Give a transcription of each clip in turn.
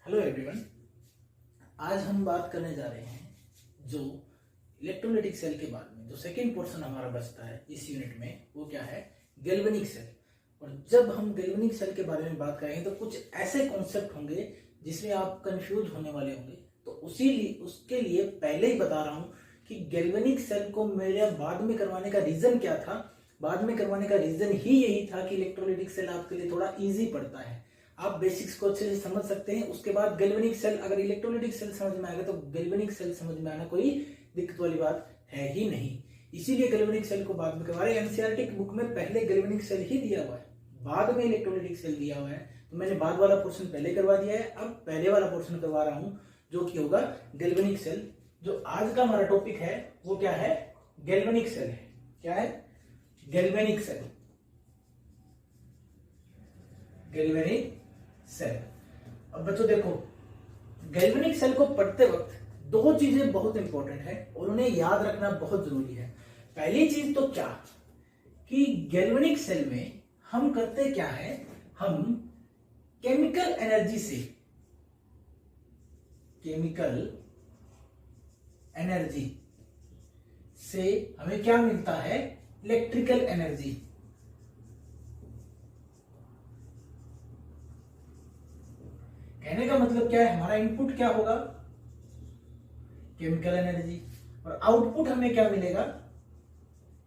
Hello everyone. आज हम बात करने जा रहे हैं जो इलेक्ट्रोलाइटिक सेल के बारे में। जो सेकेंड पोर्शन हमारा बचता है इस यूनिट में वो क्या है? Galvanic cell. और जब हम गैल्वेनिक सेल के बारे में बात करेंगे तो कुछ ऐसे कॉन्सेप्ट होंगे जिसमें आप कंफ्यूज होने वाले होंगे। तो उसके लिए पहले ही बता रहा हूँ कि गैल्वेनिक सेल को मेरे बाद में करवाने का रीजन क्या था। बाद में करवाने का रीजन ही यही था कि इलेक्ट्रोलाइटिक सेल आपके लिए थोड़ा इजी पड़ता है, आप बेसिक्स को अच्छे से समझ सकते हैं। उसके बाद गैल्वेनिक सेल, अगर इलेक्ट्रोलाइटिक सेल समझ में आएगा तो गैल्वेनिक सेल समझ में आना कोई दिक्कत वाली बात है ही नहीं। इसीलिए गैल्वेनिक सेल को बाद में करवा रहे हैं। एनसीईआरटी की बुक में पहले गैल्वेनिक सेल ही दिया हुआ है, बाद में इलेक्ट्रोलाइटिक सेल दिया हुआ है। तो मैंने बाद वाला पोर्शन पहले करवा दिया है, अब पहले वाला पोर्शन करवा रहा हूं जो कि होगा गैल्वेनिक सेल। जो आज का हमारा टॉपिक है वो क्या है? गैल्वेनिक सेल है। क्या है? Galvanic cell. Galvanic cell. अब बच्चों देखो, गैल्वेनिक सेल को पढ़ते वक्त दो चीजें बहुत इंपॉर्टेंट है और उन्हें याद रखना बहुत जरूरी है। पहली चीज तो क्या कि गैल्वेनिक सेल में हम करते क्या है, हम केमिकल एनर्जी से हमें क्या मिलता है? Electrical energy. कहने का मतलब क्या है, हमारा इनपुट क्या होगा? केमिकल एनर्जी, और आउटपुट हमें क्या मिलेगा?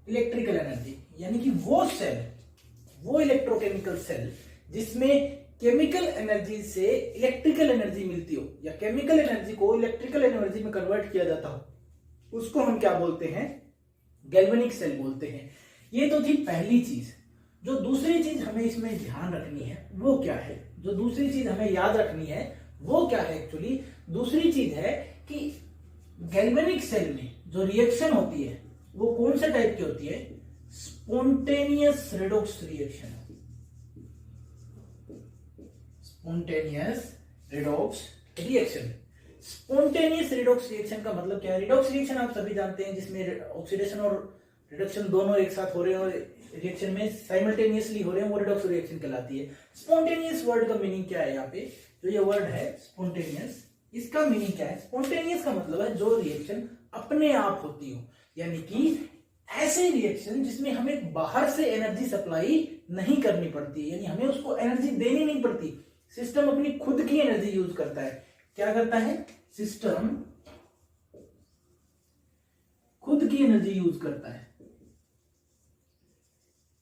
Electrical energy. यानी कि वो इलेक्ट्रोकेमिकल सेल जिसमें केमिकल एनर्जी से इलेक्ट्रिकल एनर्जी मिलती हो या केमिकल एनर्जी को इलेक्ट्रिकल एनर्जी में कन्वर्ट किया जाता हो, उसको हम क्या बोलते हैं? गैल्वेनिक सेल बोलते हैं। ये तो थी पहली चीज। जो दूसरी चीज हमें इसमें ध्यान रखनी है वो क्या है? जो दूसरी चीज हमें याद रखनी है वो क्या है? एक्चुअली दूसरी चीज है कि गैल्वेनिक सेल में जो रिएक्शन होती है वो कौन से टाइप की होती है? Spontaneous redox reaction. Spontaneous redox reaction. Spontaneous redox reaction का मतलब क्या है? रेडॉक्स रिएक्शन आप सभी जानते हैं जिसमें ऑक्सीडेशन और रिडक्शन दोनों एक साथ हो रहे हैं और रिएक्शन में साइमल्टेनियसली हो रहे हैं, वो रेडॉक्स रिएक्शन कहलाती है। स्पॉन्टेनियस वर्ड का मीनिंग क्या है? यहाँ पे जो ये वर्ड है स्पॉन्टेनियस, इसका मीनिंग क्या है? स्पॉन्टेनियस का मतलब है जो रिएक्शन अपने आप होती हो, यानी कि ऐसे रिएक्शन जिसमें हमें बाहर से एनर्जी सप्लाई नहीं करनी पड़ती, यानी हमें उसको एनर्जी देनी नहीं पड़ती। सिस्टम अपनी खुद की एनर्जी यूज करता है। क्या करता है? सिस्टम खुद की एनर्जी यूज करता है।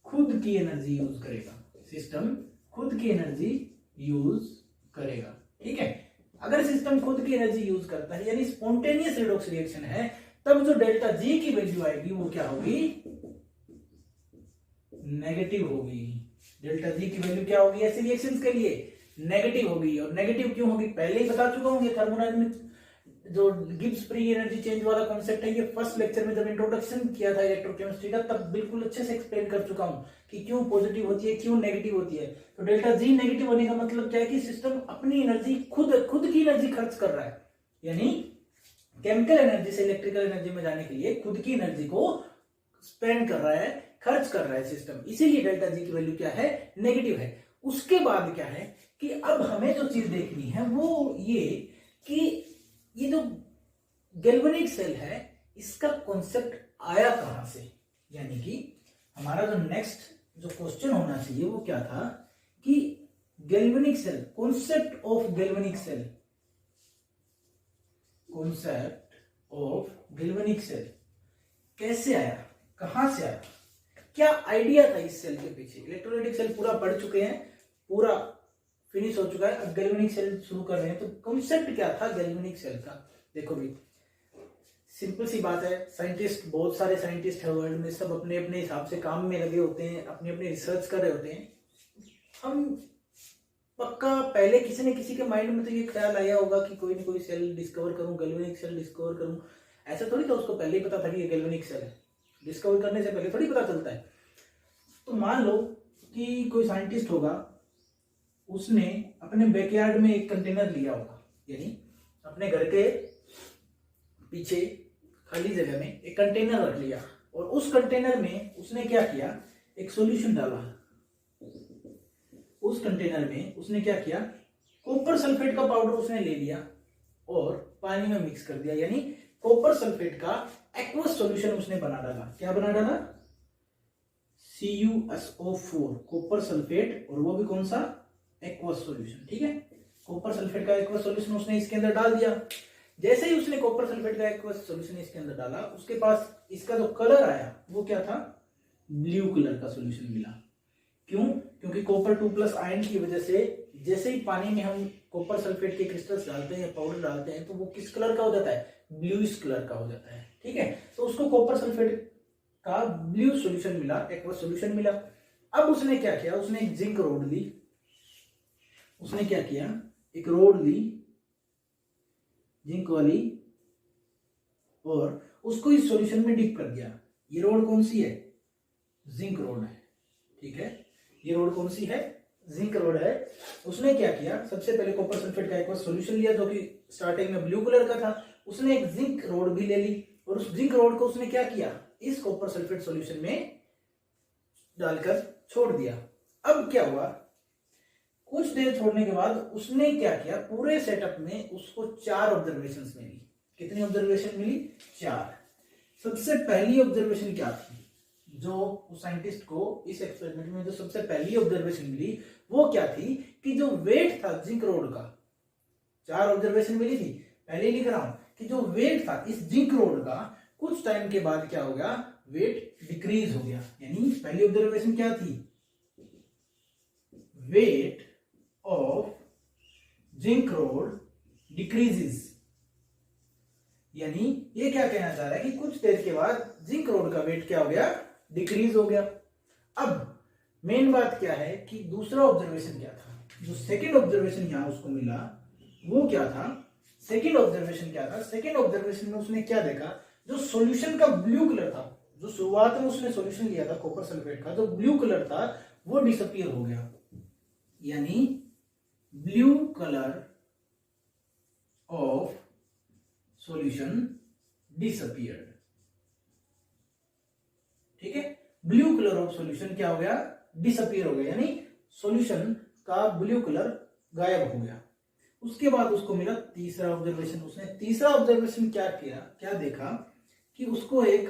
खुद की एनर्जी यूज करेगा सिस्टम, खुद की एनर्जी यूज करेगा। ठीक है, अगर सिस्टम खुद की एनर्जी यूज करता है यानी स्पॉन्टेनियस रेडॉक्स रिएक्शन है, तब जो डेल्टा जी की वैल्यू आएगी वो क्या होगी? नेगेटिव होगी। डेल्टा जी की वैल्यू क्या होगी ऐसे रिएक्शंस के लिए? नेगेटिव होगी। और नेगेटिव क्यों होगी पहले ही बता चुका हूं। ये थर्मोडायनामिक्स जो गिब्स फ्री एनर्जी चेंज वाला कॉन्सेप्ट है, ये फर्स्ट लेक्चर में जब इंट्रोडक्शन किया था इलेक्ट्रोकेमिस्ट्री का तब बिल्कुल अच्छे से एक्सप्लेन कर चुका हूं कि क्यों पॉजिटिव होती है, क्यों नेगेटिव होती है। तो डेल्टा जी नेगेटिव होने का मतलब क्या है कि सिस्टम अपनी एनर्जी खुद की एनर्जी खर्च कर रहा है, यानी केमिकल एनर्जी से इलेक्ट्रिकल एनर्जी में जाने के लिए खुद की एनर्जी को स्पेंड कर रहा है, खर्च कर रहा है सिस्टम। इसीलिए डेल्टा जी की वैल्यू क्या है? नेगेटिव है। उसके बाद क्या है कि अब हमें जो चीज देखनी है वो ये कि ये जो गैल्वेनिक सेल है इसका कॉन्सेप्ट आया कहां से। यानी कि हमारा जो नेक्स्ट जो क्वेश्चन होना चाहिए वो क्या था कि galvanic cell, concept of galvanic cell, concept of galvanic cell कैसे आया, कहां से आया, क्या आइडिया था इस सेल के पीछे। इलेक्ट्रोलाइटिक सेल पूरा पढ़ चुके हैं, पूरा फिनिश हो चुका है, अब गैल्वेनिक सेल शुरू कर रहे हैं। तो कॉन्सेप्ट क्या था गैल्वेनिक सेल का? देखो भाई, सिंपल सी बात है, साइंटिस्ट, बहुत सारे साइंटिस्ट है वर्ल्ड में, सब अपने अपने हिसाब से काम में लगे होते हैं, अपनी अपनी रिसर्च कर रहे होते हैं। हम पक्का पहले किसी न किसी के माइंड में तो ये ख्याल आया होगा कि कोई ना कोई सेल डिस्कवर करूं, गैल्वेनिक सेल डिस्कवर करूं। ऐसा थोड़ी था उसको पहले ही पता था कि ये गैल्वेनिक सेल है, डिस्कवर करने से पहले थोड़ी पता चलता है। तो मान लो कि कोई साइंटिस्ट होगा, उसने अपने बैकयार्ड में एक कंटेनर लिया होगा, यानी अपने घर के पीछे खाली जगह में एक कंटेनर रख लिया और उस कंटेनर में उसने क्या किया? एक सॉल्यूशन डाला। उस कंटेनर में उसने क्या किया? कॉपर सल्फेट का पाउडर उसने ले लिया और पानी में मिक्स कर दिया, यानी कॉपर सल्फेट का एक्वस सॉल्यूशन उसने बना डाला। क्या बना डाला? CuSO4 कॉपर सल्फेट, और वो भी कौन सा? Aqueous solution. ठीक है, कॉपर सल्फेट का एक्वस सॉल्यूशन उसने इसके अंदर डाल दिया। जैसे ही उसने कॉपर सल्फेट का एक्वस सॉल्यूशन इसके अंदर डाला, उसके पास इसका जो कलर आया वो क्या था? ब्लू कलर का सॉल्यूशन मिला। क्यों? क्योंकि कॉपर 2+ आयन की वजह से जैसे ही पानी में हम कॉपर सल्फेट के क्रिस्टल्स डालते हैं, पाउडर डालते हैं, तो वो किस कलर का हो जाता है? ब्लूइश कलर का हो जाता है। ठीक है, तो उसको कॉपर सल्फेट का ब्लू सॉल्यूशन मिला, एक्वस सॉल्यूशन मिला। अब उसने क्या किया? उसने एक जिंक रोड ली। उसने क्या किया? एक रोड ली जिंक वाली, और उसको इस सॉल्यूशन में डिप कर दिया। ये रोड कौन सी है? जिंक रोड है। ठीक है, ये रोड कौन सी है? जिंक रोड है। उसने क्या किया? सबसे पहले कॉपर सल्फेट का एक्वस सॉल्यूशन लिया जो कि स्टार्टिंग में ब्लू कलर का था। उसने एक जिंक रोड भी ले ली, और उस जिंक रोड को उसने क्या किया? इस कॉपर सल्फेट सॉल्यूशन में डालकर छोड़ दिया। अब क्या हुआ? कुछ देर छोड़ने के बाद उसने क्या किया? पूरे सेटअप में उसको 4 ऑब्जर्वेशंस मिली। कितनी ऑब्जर्वेशन मिली? 4। सबसे पहली ऑब्जर्वेशन क्या थी? जो उस साइंटिस्ट को इस एक्सपेरिमेंट में जो सबसे पहली ऑब्जर्वेशन मिली वो क्या थी? कि जो वेट था जिंक रोड का, 4 ऑब्जर्वेशन मिली थी, पहले लिख रहा हूं कि जो वेट था इस जिंक रोड का, कुछ टाइम के बाद क्या हो गया? वेट डिक्रीज हो गया। यानी पहली ऑब्जर्वेशन क्या थी? Weight of zinc road decreases. यानी ये क्या कहना चाह रहा है कि कुछ देर के बाद जिंक रोड का वेट क्या हो गया? डिक्रीज हो गया। अब मेन बात क्या है कि दूसरा ऑब्जर्वेशन क्या था? जो सेकंड ऑब्जर्वेशन यहां उसको मिला वो क्या था? सेकंड ऑब्जर्वेशन क्या था? सेकंड ऑब्जर्वेशन में उसने क्या देखा? जो सॉल्यूशन का ब्लू कलर था, जो शुरुआत में उसने सॉल्यूशन लिया था कॉपर सल्फेट का, जो ब्लू कलर था वो डिसअपीयर हो गया। यानी blue colour of solution disappeared. ठीक है, ब्लू कलर ऑफ सॉल्यूशन क्या हो गया? डिसअपीयर हो गया, यानी सॉल्यूशन का ब्लू कलर गायब हो गया। उसके बाद उसको मिला तीसरा ऑब्जर्वेशन। उसने तीसरा ऑब्जर्वेशन क्या किया? क्या देखा कि उसको एक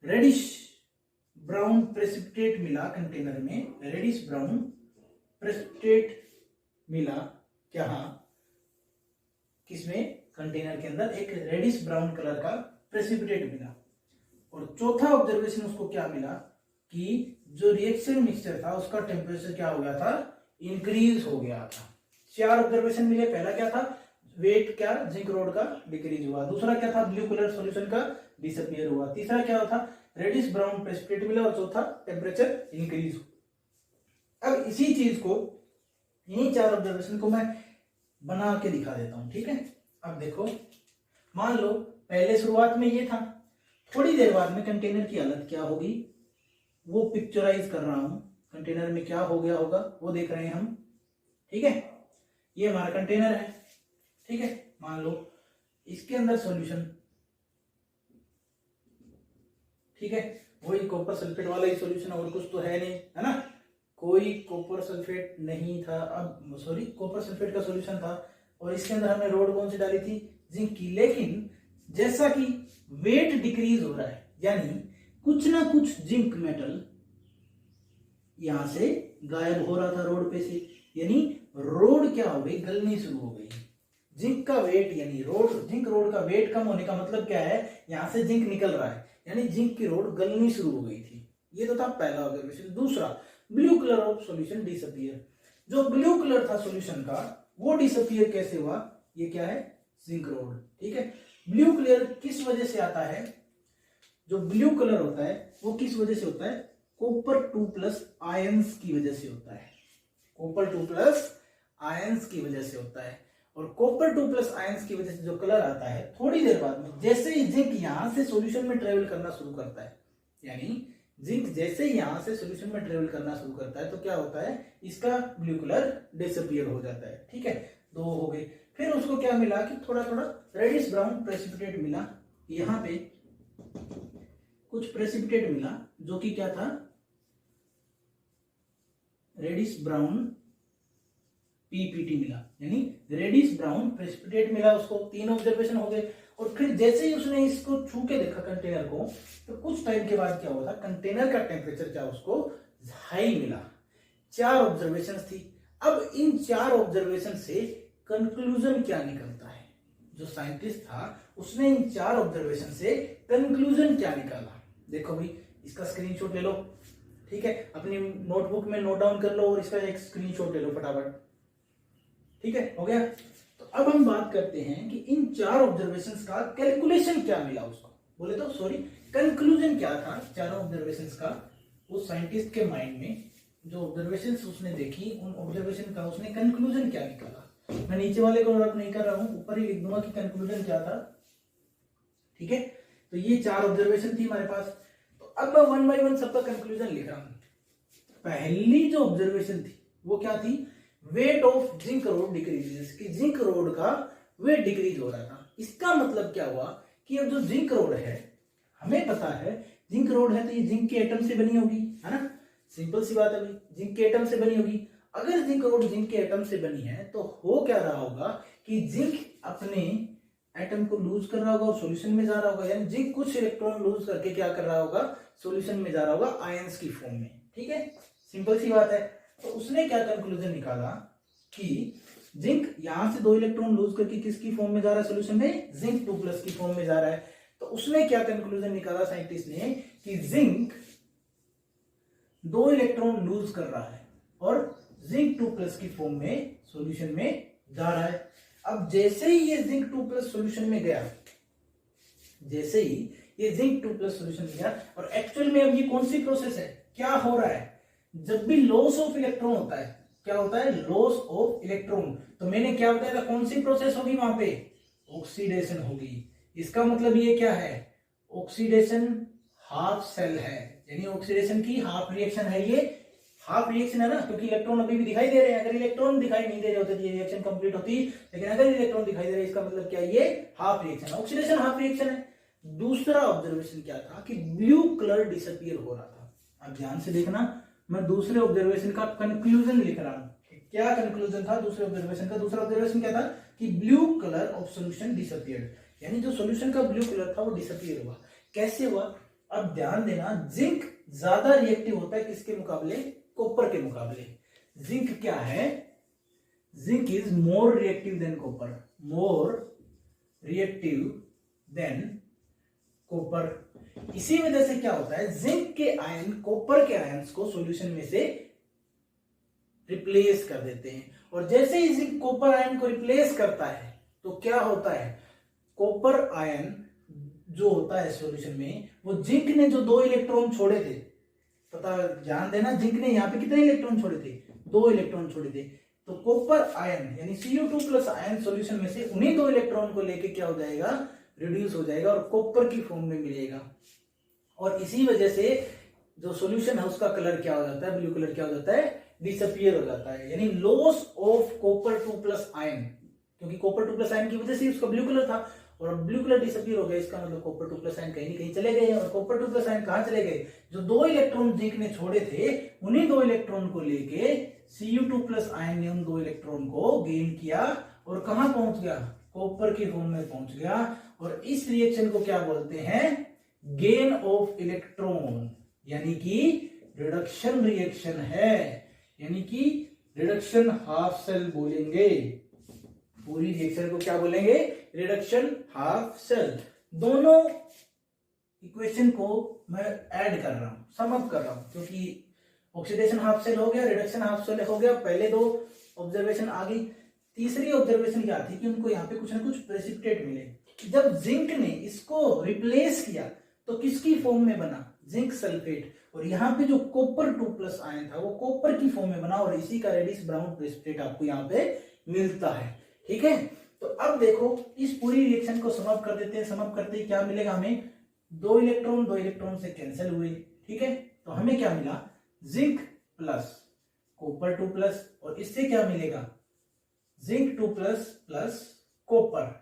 रेडिश ब्राउन प्रेसिपिटेट मिला कंटेनर में। रेडिश ब्राउन प्रेसिपिटेट मिला क्या? किसमें? कंटेनर के अंदर एक रेडिश ब्राउन कलर का प्रेसिपिटेट मिला। और चौथा ऑब्जर्वेशन उसको क्या मिला? कि जो रिएक्शन मिक्सचर था उसका टेम्परेचर क्या हो गया था? इंक्रीज हो गया था। 4 ऑब्जर्वेशन मिले। पहला क्या था? वेट क्या? जिंक रोड का डिक्रीज हुआ। दूसरा क्या था? ब्लू कलर सॉल्यूशन का डिसअपीयर हुआ। तीसरा क्या था? रेडिश ब्राउन प्रेसिपिटेट मिला। और चौथा टेम्परेचर इंक्रीज हुआ। अब इसी चीज को, इन्हीं 4 ऑब्जर्वेशन को मैं बना के दिखा देता हूं। ठीक है, अब देखो, मान लो पहले शुरुआत में ये था, थोड़ी देर बाद में कंटेनर की हालत क्या होगी वो पिक्चराइज कर रहा हूं। कंटेनर में क्या हो गया होगा वो देख रहे हैं हम। ठीक है, ये हमारा कंटेनर है। ठीक है, मान लो इसके अंदर सॉल्यूशन, ठीक है, वही कॉपर सल्फेट वाला ही सॉल्यूशन, और कुछ तो है नहीं, है ना? कोई कॉपर सल्फेट नहीं था। अब सॉरी, कॉपर सल्फेट का सॉल्यूशन था, और इसके अंदर हमने रोड कौन सी डाली थी? जिंक की। लेकिन जैसा कि वेट डिक्रीज हो रहा है, यानी कुछ ना कुछ जिंक मेटल यहां से गायब हो रहा था रोड पे से, यानी रोड क्या हो गई? गलनी शुरू हो गई। जिंक का वेट, यानी जिंक रोड का वेट कम होने का मतलब क्या है? यहां से जिंक निकल रहा है, यानी जिंक की रोड गलनी शुरू हो गई थी। ये तो था पहला ऑब्जर्वेशन। दूसरा, blue colour of solution disappear. जो ब्लू कलर था सॉल्यूशन का वो डिसअपीयर कैसे हुआ? ये क्या है? Zinc road. ठीक है, ब्लू कलर किस वजह से आता है? जो ब्लू कलर होता है वो किस वजह से होता है? कॉपर 2+ आयंस की वजह से होता है। कॉपर 2+ आयंस की वजह से होता है। और कॉपर 2+ आयंस की वजह से जो कलर आता है, थोड़ी देर बाद में जैसे ही जिंक यहां से सॉल्यूशन में ट्रेवल करना शुरू करता है, यानी जिंक जैसे ही यहां से सॉल्यूशन में ट्रेवल करना शुरू करता है, तो क्या होता है? इसका ब्लू कलर डिसअपीयर हो जाता है। ठीक है, 2 हो गए। फिर उसको क्या मिला कि थोड़ा थोड़ा रेडिश ब्राउन प्रेसिपिटेट मिला। यहां पे कुछ प्रेसिपिटेट मिला जो कि क्या था? रेडिश ब्राउन पीपीटी मिला, यानी रेडिश ब्राउन प्रेसिपिटेट मिला उसको। 3 ऑब्जर्वेशन हो गए। और फिर जैसे ही उसने इसको छू के देखा कंटेनर को, तो कुछ टाइम के बाद क्या हुआ था, कंटेनर का टेम्परेचर क्या उसको हाई मिला। 4 ऑब्जर्वेशन थी। अब इन 4 ऑब्जर्वेशन से कंक्लूजन क्या निकलता है, जो साइंटिस्ट था उसने इन 4 ऑब्जर्वेशन से कंक्लूजन क्या निकाला। देखो भाई, इसका स्क्रीनशॉट ले लो, ठीक है, अपनी नोटबुक में नोट डाउन कर लो और इसका एक स्क्रीनशॉट ले लो फटाफट, ठीक है, हो गया। तो अब हम बात करते हैं कि इन 4 ऑब्जर्वेशंस का कैलकुलेशन क्या मिला उसको, बोले तो सॉरी, कंक्लूजन क्या था 4 ऑब्जर्वेशंस का। उस साइंटिस्ट के माइंड में जो ऑब्जर्वेशंस उसने देखी, उन ऑब्जर्वेशन का उसने कंक्लूजन क्या निकाला। मैं नीचे वाले को रब नहीं कर रहा हूं, ऊपर ही लिख दूंगा कि कंक्लूजन क्या था, ठीक है। तो ये 4 ऑब्जर्वेशन थी हमारे पास। तो अब मैं 1 बाय 1 सबका कंक्लूजन लिख रहा हूं। पहली जो ऑब्जर्वेशन थी वो क्या थी, weight of zinc road decreases, कि जिंक रोड का वेट डिक्रीज हो रहा था। इसका मतलब क्या हुआ कि अब जो जिंक रोड है, हमें पता है जिंक रोड है तो ये जिंक के एटम से बनी होगी, है ना, सिंपल सी बात है भाई, जिंक के एटम से बनी होगी। अगर जिंक रोड जिंक के एटम से बनी है तो हो क्या रहा होगा कि जिंक अपने एटम को लूज कर रहा होगा और सॉल्यूशन में जा रहा होगा, यानी जिंक कुछ इलेक्ट्रॉन लूज करके क्या कर रहा होगा, सॉल्यूशन में जा रहा होगा आयंस की फॉर्म में, ठीक है, सिंपल सी बात है। तो उसने क्या कंक्लूजन निकाला कि जिंक यहां से 2 इलेक्ट्रॉन लूज करके किसकी फॉर्म में जा रहा है, सॉल्यूशन में जिंक 2+ की फॉर्म में जा रहा है। तो उसने क्या कंक्लूजन निकाला साइंटिस्ट ने कि जिंक 2 इलेक्ट्रॉन लूज कर रहा है और जिंक 2+ की फॉर्म में सॉल्यूशन में जा रहा है। अब जैसे ही ये जिंक 2+ सॉल्यूशन में गया, जैसे ही ये जिंक 2+ सॉल्यूशन में गया, और एक्चुअल में अब ये कौन सी प्रोसेस है, क्या हो रहा है, जब भी लॉस ऑफ इलेक्ट्रॉन होता है, क्या होता है, लॉस ऑफ इलेक्ट्रॉन, तो मैंने क्या बताया था, कौन सी प्रोसेस होगी वहां पे, ऑक्सीडेशन होगी। इसका मतलब ये क्या है, ऑक्सीडेशन हाफ सेल है, यानी ऑक्सीडेशन की हाफ रिएक्शन है। ये हाफ रिएक्शन है ना, क्योंकि इलेक्ट्रॉन अभी भी दिखाई दे रहे हैं। अगर इलेक्ट्रॉन दिखाई नहीं दे रहे होते तो ये रिएक्शन कंप्लीट होती, लेकिन अगर इलेक्ट्रॉन दिखाई दे रहे हैं इसका मतलब क्या है, ये हाफ रिएक्शन है, ऑक्सीडेशन हाफ रिएक्शन है। दूसरा ऑब्जर्वेशन क्या था कि ब्लू कलर डिसअपीयर हो रहा था। अब ध्यान से देखना, मैं दूसरे ऑब्जर्वेशन का कंक्लूजन लिख रहा हूं। क्या कंक्लूजन था दूसरे ऑब्जर्वेशन का, दूसरा ऑब्जर्वेशन क्या था कि blue colour of solution disappeared, यानी जो सॉल्यूशन का ब्लू कलर था वो डिसअपीयर हुआ। कैसे हुआ, अब ध्यान देना, जिंक ज्यादा रिएक्टिव होता है किसके मुकाबले, कॉपर के मुकाबले। जिंक क्या है, zinc is more reactive than copper, more reactive than copper. इसी वजह से क्या होता है, जिंक के आयन कॉपर के आयंस को सॉल्यूशन में से रिप्लेस कर देते हैं, और जैसे ही जिंक कॉपर आयन को रिप्लेस करता है तो क्या होता है, कॉपर आयन जो होता है सॉल्यूशन में, वो जिंक ने जो 2 इलेक्ट्रॉन छोड़े थे, पता ध्यान देना, जिंक ने यहाँ पे कितने इलेक्ट्रॉन छोड़े थे, 2 इलेक्ट्रॉन छोड़े थे। तो कॉपर आयन यानी Cu2+ आयन सॉल्यूशन में से उन्हीं 2 इलेक्ट्रॉन को लेके क्या हो जाएगा, रिड्यूस हो जाएगा और कॉपर की फॉर्म में मिलेगा। और इसी वजह से जो सॉल्यूशन है उसका कलर क्या हो जाता है, ब्लू कलर क्या हो जाता है, डिसअपीयर हो जाता है, यानी लॉस ऑफ कॉपर 2+ आयन, क्योंकि कॉपर 2+ आयन की वजह से उसका ब्लू कलर था और ब्लू कलर डिसअपीयर हो गया। इसका मतलब कॉपर 2+ आयन कहीं ना कहीं चले गए, और कॉपर 2+ आयन कहां चले गए, जो 2 इलेक्ट्रॉन जिंक ने छोड़े थे उन्हीं 2 इलेक्ट्रॉन को लेके Cu2+ आयन ने उन 2 इलेक्ट्रॉन को गेन किया और कहां पहुंच गया, कॉपर की फॉर्म में पहुंच गया। और इस रिएक्शन को क्या बोलते हैं, गेन ऑफ इलेक्ट्रॉन, यानी कि रिडक्शन रिएक्शन है, यानी कि रिडक्शन हाफ सेल बोलेंगे। पूरी रिएक्शन को क्या बोलेंगे, रिडक्शन हाफ सेल। दोनों इक्वेशन को मैं ऐड कर रहा हूं, सम अप कर रहा हूं, क्योंकि ऑक्सीडेशन हाफ सेल हो गया, रिडक्शन हाफ सेल हो गया, पहले 2 ऑब्जर्वेशन आ गई। तीसरी ऑब्जर्वेशन क्या थी कि उनको यहाँ पे कुछ ना कुछ प्रेसिपिटेट मिले। जब जिंक ने इसको रिप्लेस किया तो किसकी फॉर्म में बना, जिंक सल्फेट, और यहाँ पे जो कॉपर 2+ आयन था वो कॉपर की फॉर्म में बना, और इसी का रेडिश ब्राउन प्रेसिपिटेट आपको यहाँ पे मिलता है, ठीक है। तो अब देखो इस पूरी रिएक्शन को सम अप कर देते हैं। सम अप करते ही क्या मिलेगा हमें, 2 इलेक्ट्रॉन से कैंसिल हुए, ठीक है। तो हमें क्या मिला, जिंक प्लस कॉपर 2+, और इससे क्या मिलेगा, जिंक 2+ प्लस कॉपर।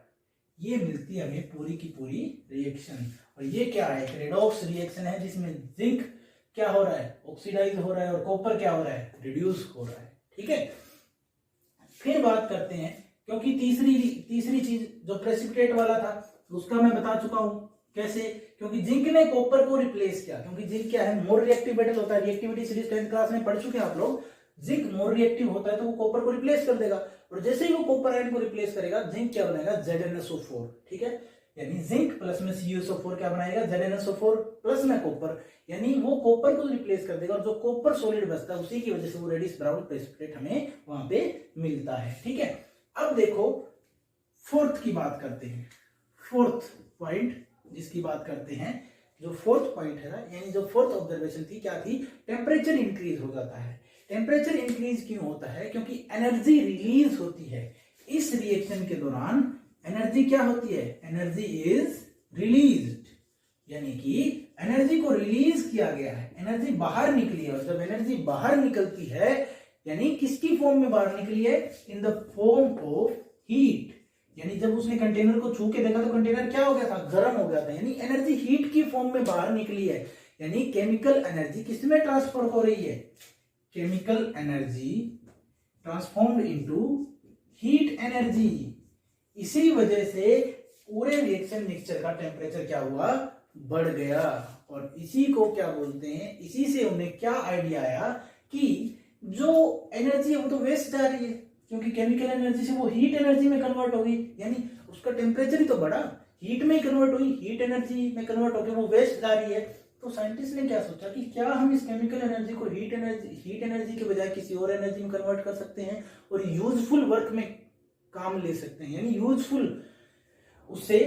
ये मिलती है हमें पूरी की पूरी रिएक्शन, और ये क्या है, एक रेडॉक्स रिएक्शन है जिसमें जिंक क्या हो रहा है, ऑक्सीडाइज हो रहा है, और कॉपर क्या हो रहा है, रिड्यूस हो रहा है। ठीक है, फिर बात करते हैं, क्योंकि तीसरी चीज जो प्रेसिपिटेट वाला था उसका मैं बता चुका हूं कैसे, क्योंकि जिंक ने कॉपर को रिप्लेस किया, क्योंकि जिंक क्या है, मोर रिएक्टिव मेटल होता है। रिएक्टिविटी सीरीज 10th क्लास में पढ़ चुके हैं आप लोग। जिंक मोर रिएक्टिव होता है तो वो कॉपर को रिप्लेस कर देगा, और जैसे ही वो कॉपर आयन को रिप्लेस करेगा, जिंक क्या बनाएगा, ZnSO4। ठीक है, यानी जिंक प्लस में CuSO4 क्या बनाएगा, ZnSO4 प्लस में कॉपर, यानी वो कॉपर को रिप्लेस कर देगा, और जो कॉपर सॉलिड बचता है उसी की वजह से वो रेडिश ब्राउन प्रेसिपिटेट हमें वहां पे मिलता है। ठीक है, अब देखो फोर्थ की बात करते हैं, फोर्थ पॉइंट जिसकी बात करते हैं, जो फोर्थ पॉइंट है, यानी जो फोर्थ ऑब्जर्वेशन थी, क्या थी, टेम्परेचर इंक्रीज हो जाता है। टेम्परेचर इंक्रीज क्यों होता है, क्योंकि एनर्जी रिलीज होती है इस रिएक्शन के दौरान। एनर्जी क्या होती है, एनर्जी इज रिलीज्ड, यानी कि एनर्जी को रिलीज किया गया है, एनर्जी बाहर निकली है। और जब एनर्जी बाहर निकलती है, यानी किसकी फॉर्म में बाहर निकली है, in the form of heat, यानी जब उसने कंटेनर को छू के देखा तो कंटेनर क्या हो गया था, गर्म हो गया था, यानी एनर्जी हीट की फॉर्म में बाहर निकली है। यानी केमिकल एनर्जी किसमें ट्रांसफर हो रही है, chemical energy transformed into heat energy. इसी वजह से पूरे रिएक्शन मिक्सचर का टेम्परेचर क्या हुआ, बढ़ गया। और इसी को क्या बोलते हैं, इसी से उन्हें क्या आइडिया आया कि जो एनर्जी है वो तो वेस्ट जा रही है, क्योंकि केमिकल एनर्जी से वो हीट एनर्जी में कन्वर्ट होगी, यानी उसका टेम्परेचर ही तो बढ़ा, हीट में ही कन्वर्ट हुई, हीट एनर्जी में कन्वर्ट होकर वो वेस्ट जा रही है। तो साइंटिस्ट ने क्या सोचा कि क्या हम इस केमिकल एनर्जी को हीट एनर्जी के बजाय किसी और एनर्जी में कन्वर्ट कर सकते हैं और यूजफुल वर्क में काम ले सकते हैं, यानी यूजफुल उससे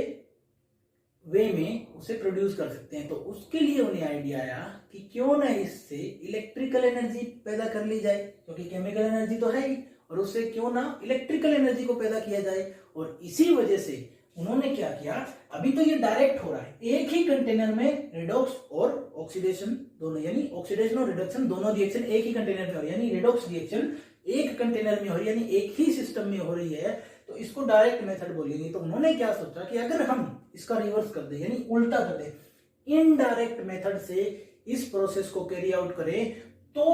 वे में उसे प्रोड्यूस कर सकते हैं। तो उसके लिए उन्हें आइडिया आया कि क्यों ना इससे इलेक्ट्रिकल एनर्जी पैदा कर ली जाए, क्योंकि केमिकल एनर्जी तो है ही, और उससे क्यों ना इलेक्ट्रिकल एनर्जी को पैदा किया जाए। और इसी वजह से उन्होंने क्या किया, अभी तो ये डायरेक्ट हो रहा है, एक ही कंटेनर में रेडॉक्स और ऑक्सीडेशन दोनों, यानी ऑक्सीडेशन और रिडक्शन दोनों रिएक्शन एक ही कंटेनर में हो रही है, यानी रेडॉक्स रिएक्शन एक कंटेनर में हो रही है, यानी एक ही सिस्टम में हो रही है, तो इसको डायरेक्ट मेथड बोलेंगे। तो उन्होंने क्या सोचा कि अगर हम इसका रिवर्स कर दे, यानी उल्टा कर दे, इनडायरेक्ट मेथड से इस प्रोसेस को कैरी आउट करें, तो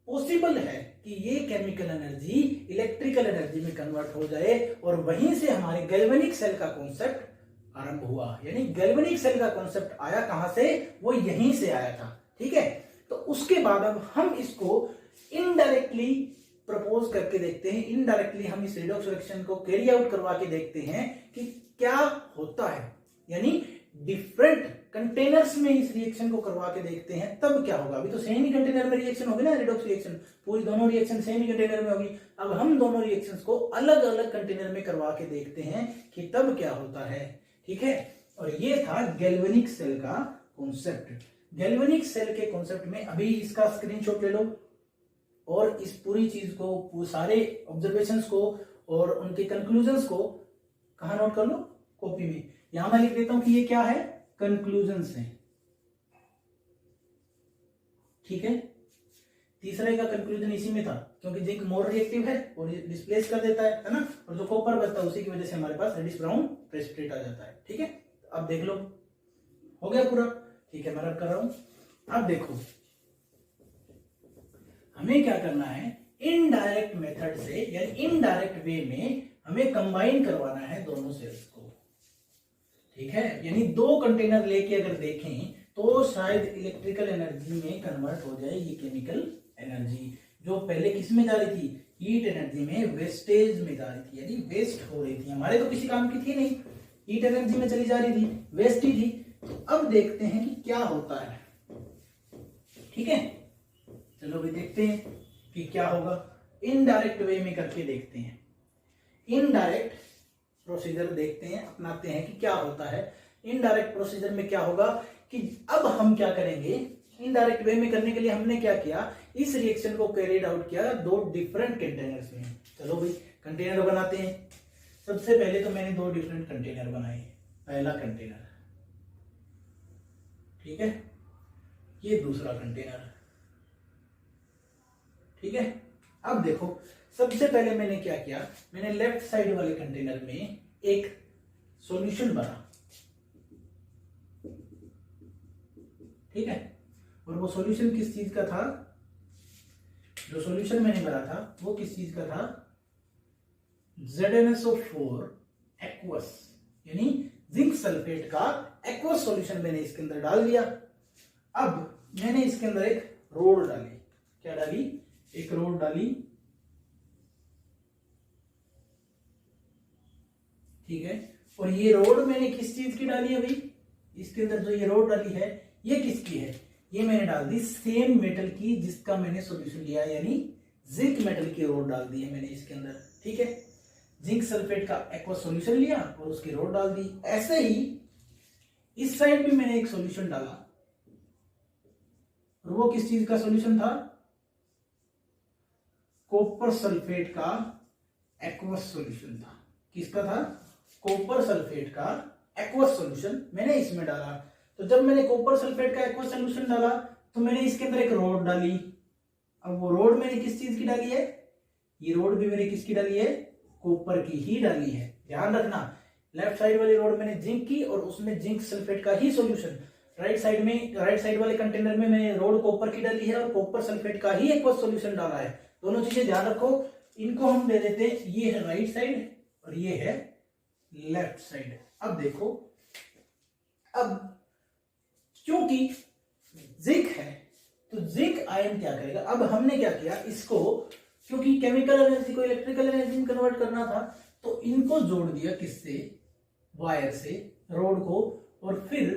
पॉसिबल है कि ये केमिकल एनर्जी इलेक्ट्रिकल एनर्जी में कन्वर्ट हो जाए, और वहीं से हमारे गैल्वेनिक सेल का कॉन्सेप्ट आरंभ हुआ। यानी गैल्वेनिक सेल का कॉन्सेप्ट आया कहां से, वो यहीं से आया था। ठीक है, तो उसके बाद अब हम इसको इनडायरेक्टली प्रपोज करके देखते हैं, इनडायरेक्टली हम इस रिडॉक्स रिएक्शन को कैरी आउट करवा के देखते हैं कि क्या होता है, यानी डिफरेंट कंटेनर्स में इस रिएक्शन को करवा के देखते हैं, तब क्या होगा। अभी तो सेम ही कंटेनर में रिएक्शन होगी ना, रिडॉक्स रिएक्शन, पूरी दोनों रिएक्शन सेम ही कंटेनर में होगी। अब हम दोनों रिएक्शंस को अलग अलग कंटेनर में करवा के देखते हैं कि तब क्या होता है। ठीक है, और ये था गैल्वेनिक सेल का कॉन्सेप्ट। गैल्वेनिक सेल के कॉन्सेप्ट में अभी इसका स्क्रीनशॉट ले लो, और इस पूरी चीज को, सारे ऑब्जर्वेशंस को और उनके कंक्लूजन्स को कहां नोट कर लो, कॉपी में। यहां मैं लिख देता हूं कि ये क्या है, कंक्लूजन्स है। ठीक है, तीसरे का कंक्लूजन इसी में था, क्योंकि जिंक मोर रिएक्टिव है और ये डिस्प्लेस कर देता है ना, और जो कॉपर बचता है उसी की वजह से हमारे पास रेडिश ब्राउन प्रेसिपिटेट आ जाता है। ठीक है, अब देख लो, हो गया पूरा। ठीक है, मैं रब कर रहा हूं। अब देखो हमें क्या करना है, इनडायरेक्ट मेथड से, यानी इनडायरेक्ट वे में हमें कंबाइन करवाना है दोनों सेल्स को। ठीक है, यानी दो कंटेनर लेके अगर देखें तो शायद इलेक्ट्रिकल एनर्जी में कन्वर्ट हो जाए ये केमिकल एनर्जी, जो पहले किस में जा रही थी, हीट एनर्जी में, वेस्टेज में जा रही थी, यानी वेस्ट हो रही थी, हमारे तो किसी काम की थी नहीं, हीट एनर्जी में चली जा रही थी, वेस्ट ही थी। तो अब देखते हैं कि क्या होता है। ठीक है, चलो भी देखते हैं कि क्या होगा, इनडायरेक्ट वे में करके देखते हैं, इनडायरेक्ट प्रोसीजर देखते हैं, अपनाते हैं कि क्या होता है। इनडायरेक्ट प्रोसीजर में क्या होगा कि अब हम क्या करेंगे, इनडायरेक्ट वे में करने के लिए हमने क्या किया, इस रिएक्शन को कैरिड आउट किया दो डिफरेंट कंटेनर्स में। चलो भाई कंटेनर बनाते हैं। सबसे पहले तो मैंने दो डिफरेंट कंटेनर बनाए। पहला कंटेनर, ठीक है, ये दूसरा कंटेनर। ठीक है, अब देखो सबसे पहले मैंने क्या किया, मैंने लेफ्ट साइड वाले कंटेनर में एक सॉल्यूशन बना। ठीक है, और वो सॉल्यूशन किस चीज का था, जो सॉल्यूशन मैंने भरा था वो किस चीज का था, ZnSO4 एक्वस, यानी जिंक सल्फेट का एक्वस सॉल्यूशन मैंने इसके अंदर डाल दिया। अब मैंने इसके अंदर एक रोड डाली, क्या डाली, एक रोड डाली, ठीक है। और ये रोड मैंने किस चीज की डाली है भाई, इसके अंदर जो ये रोड डाली है ये किसकी है, ये मैंने डाल दी सेम मेटल की जिसका मैंने सॉल्यूशन लिया, यानी जिंक मेटल की रोड डाल दी है मैंने इसके अंदर, ठीक है। जिंक सल्फेट का एक्वस सॉल्यूशन लिया और उसकी रोड डाल दी। ऐसे ही इस साइड भी मैंने एक सॉल्यूशन डाला, और वो किस चीज का सॉल्यूशन था, कॉपर सल्फेट का एक्वस सॉल्यूशन था। किसका था, कॉपर सल्फेट का एक्वस सॉल्यूशन मैंने इसमें डाला। तो जब मैंने कॉपर सल्फेट का एक्वस सॉल्यूशन डाला तो मैंने इसके अंदर एक रोड डाली। अब वो रोड मैंने किस चीज की डाली है, ये रोड भी मैंने किसकी डाली है, कॉपर की ही डाली है। ध्यान रखना, लेफ्ट साइड वाली रोड मैंने जिंक की और उसमें जिंक सल्फेट का ही सॉल्यूशन, राइट साइड वाले कंटेनर में मैंने रोड कॉपर की डाली है और कॉपर सल्फेट का ही एक्वस सॉल्यूशन डाला है। दोनों चीजें ध्यान रखो। इनको हम दे देते हैं, ये है राइट साइड और ये है लेफ्ट साइड। अब देखो, अब क्योंकि जिंक है तो जिंक आयन क्या करेगा, अब हमने क्या किया इसको, क्योंकि केमिकल एनर्जी को इलेक्ट्रिकल एनर्जी में कन्वर्ट करना था तो इनको जोड़ दिया किससे, वायर से, रोड को, और फिर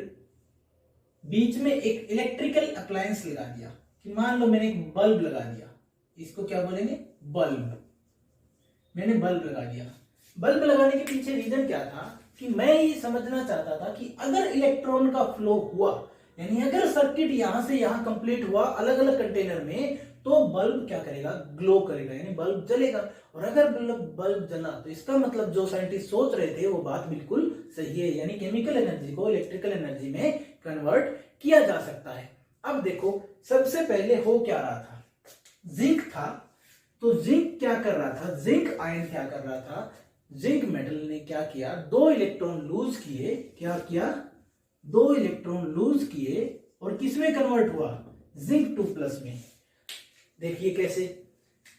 बीच में एक इलेक्ट्रिकल अप्लायंस लगा दिया। कि मान लो मैंने एक बल्ब लगा दिया, इसको क्या बोलेंगे, बल्ब। मैंने बल्ब लगा दिया। बल्ब लगाने के पीछे रीजन क्या था कि मैं ये समझना चाहता था कि अगर इलेक्ट्रॉन का फ्लो हुआ, यानी अगर सर्किट यहां से यहां कंप्लीट हुआ अलग अलग कंटेनर में, तो बल्ब क्या करेगा, ग्लो करेगा, यानी बल्ब जलेगा। और अगर बल्ब जला तो इसका मतलब जो साइंटिस्ट सोच रहे थे वो बात बिल्कुल सही है, यानी केमिकल एनर्जी को इलेक्ट्रिकल एनर्जी में कन्वर्ट किया जा सकता है। अब देखो, सबसे पहले हो क्या रहा था, जिंक था, तो जिंक क्या कर रहा था, जिंक आयन क्या कर रहा था, जिंक मेटल ने क्या किया, 2 इलेक्ट्रॉन लूज किए। क्या किया, 2 इलेक्ट्रॉन लूज किए और किसमें कन्वर्ट हुआ, जिंक 2+ में। देखिए कैसे,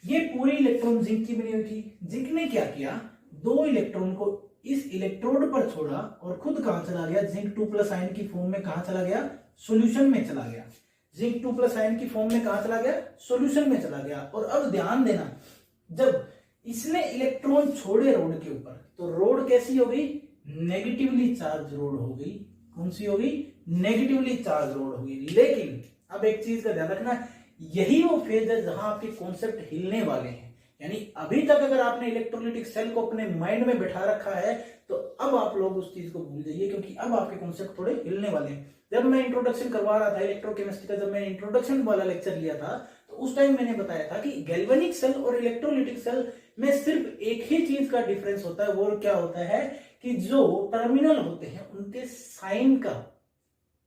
ये पूरी इलेक्ट्रॉन जिंक की बनी हुई थी। जिंक ने क्या किया, 2 इलेक्ट्रॉन को इस इलेक्ट्रोड पर छोड़ा और खुद कहां चला गया, जिंक 2+ आयन की फॉर्म में कहां चला गया, सॉल्यूशन में चला गया। जिंक 2+ आयन की फॉर्म में कहां चला गया, सॉल्यूशन में चला गया। और अब ध्यान देना, जब इसने इलेक्ट्रॉन छोड़े रोड के ऊपर तो रोड कैसी हो गई, नेगेटिवली चार्ज रोड हो गई। कौन सी हो गई, नेगेटिवली चार्ज रोड हो गई। लेकिन अब एक चीज का ध्यान रखना, यही वो फेज है जहां आपके कॉन्सेप्ट हिलने वाले हैं। यानी अभी तक अगर आपने इलेक्ट्रोलाइटिक सेल को अपने माइंड में बैठा रखा है तो अब आप लोग उस चीज को भूल जाइए, क्योंकि अब आपके कॉन्सेप्ट थोड़े हिलने वाले हैं। जब मैं इंट्रोडक्शन करवा रहा था इलेक्ट्रोकेमिस्ट्री का, जब मैंने इंट्रोडक्शन वाला लेक्चर लिया था तो उस टाइम मैंने बताया था कि गैल्वेनिक सेल और इलेक्ट्रोलाइटिक सेल में सिर्फ एक ही चीज का डिफरेंस होता है। वो क्या होता है कि जो टर्मिनल होते हैं उनके साइन का